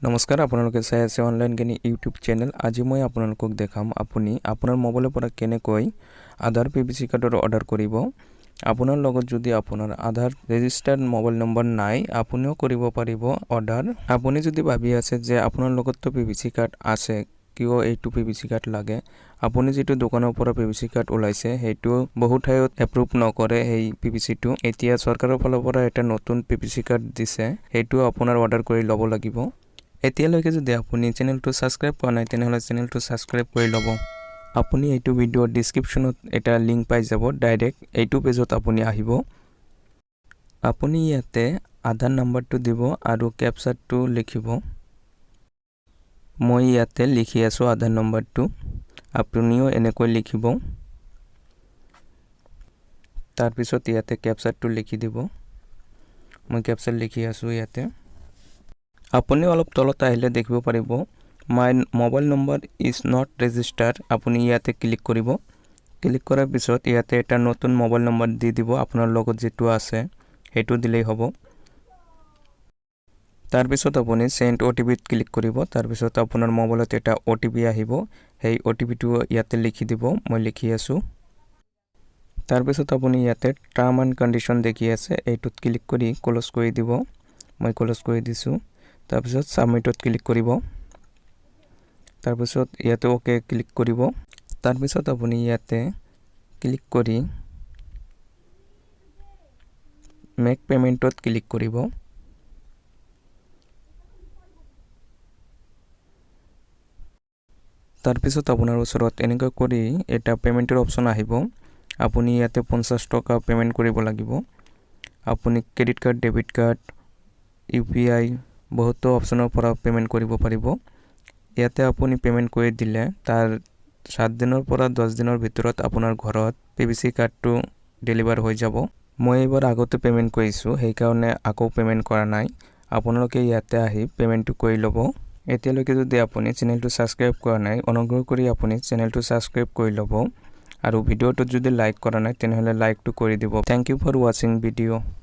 নমস্কাৰ আপোনালোকে চাই আছে অনলাইন জ্ঞানী ইউটিউব চেনেল। আজি মই আপোনালোকক দেখাম আপুনি আপোনাৰ মোবাইলৰ পৰা কেনেকৈ আধাৰ পিভিসি কাৰ্ডৰ অৰ্ডাৰ কৰিব। আপোনাৰ লগত যদি আপোনাৰ আধাৰ ৰেজিষ্টাৰ্ড মোবাইল নম্বৰ নাই আপুনিও কৰিব পাৰিব অৰ্ডাৰ। আপুনি যদি ভাবি আছে যে আপোনাৰ লগততো পিভিসি কাৰ্ড আছে, কিয় এইটো পিভিসি কাৰ্ড লাগে, আপুনি যেটো দোকানৰ পৰা পিভিসি কাৰ্ড ওলাইছে সেইটো বহু ঠাইত এপ্ৰুভ নকৰে। সেই পিভিসিটো এতিয়া চৰকাৰৰ ফালৰ পৰা এটা নতুন পিভিসি কাৰ্ড দিছে, সেইটো আপোনাৰ অৰ্ডাৰ কৰি ল'ব লাগিব। এতিয়ালৈকে যদি আপুনি চেনেলটো সাবস্ক্ৰাইব কৰা নাই তেনেহলে চেনেলটো সাবস্ক্ৰাইব কৰি ল'ব। আপুনি এইটো ভিডিঅ'ৰ ডেসক্ৰিপচনত এটা লিংক পাই যাব, ডাইৰেক্ট এইটো পেজত আপুনি আহিব। আপুনি ইয়াতে আধাৰ নম্বৰটো দিব আৰু ক্যাপচাটো লিখিব। মই ইয়াতে লিখি আছো আধাৰ নম্বৰটো, আপুনিও এনেকৈ লিখিব। তাৰ পিছত ইয়াতে ক্যাপচাটো লিখি দিব। মই ক্যাপচা লিখি আছো ইয়াতে। আপুনি অলপ তলত আহিলে দেখিব পাৰিব my mobile number is not registered. আপুনি ইয়াতে ক্লিক কৰিব। ক্লিক কৰাৰ পিছত ইয়াতে এটা নতুন মোবাইল নম্বৰ দি দিব, আপোনাৰ লগত যেটো আছে সেইটো দিলেই হ'ব। তাৰ পিছত আপুনি সেন্ড ওটিপি ক্লিক কৰিব। তাৰ পিছত আপোনাৰ মোবাইলত এটা ওটিপি আহিব, সেই ওটিপিটো ইয়াতে লিখি দিব। মই লিখি আছো। তাৰ পিছত আপুনি ইয়াতে টাৰ্ম এণ্ড কন্ডিশন দেখি আছে, এইটোত ক্লিক কৰি ক্লোজ কৰি দিব। মই ক্লোজ কৰি দিছো। তাৰ পিছত সাবমিটত ক্লিক কৰিব। তাৰ পিছত ইয়াতে ওকে ক্লিক কৰিব। তাৰ পিছত আপুনি ইয়াতে ক্লিক কৰি মেক পেমেন্টত ক্লিক কৰিব। তাৰ পিছত আপোনাৰ ওচৰত এনেকৈ কৰি এটা পেমেন্টৰ অপচন আহিব। আপুনি ইয়াতে 50 টকা পেমেন্ট কৰিব লাগিব। আপুনি credit card, debit card, UPI বহুতো অপচনৰ পৰা পেমেন্ট কৰিব পাৰিব। ইয়াতে আপুনি পেমেন্ট কৰি দিলে তাৰ 7 দিনৰ পৰা 10 দিনৰ ভিতৰত আপোনাৰ ঘৰত পিভিসি কাৰ্ডটো ডেলিভাৰ হৈ যাব। মই এবাৰ আগতে পেমেন্ট কৰিছো, সেই কাৰণে আকৌ পেমেন্ট কৰা নাই। আপোনালোকে ইয়াতে আহি পেমেন্টটো কৰি ল'ব। এতিয়ালৈকে যদি আপুনি চেনেলটো সাবস্ক্ৰাইব কৰা নাই অনুগ্ৰহ কৰি আপুনি চেনেলটো সাবস্ক্ৰাইব কৰি ল'ব আৰু ভিডিঅ'টো যদি লাইক কৰা নাই তেনেহলে লাইকটো কৰি দিব। Thank you for watching video'.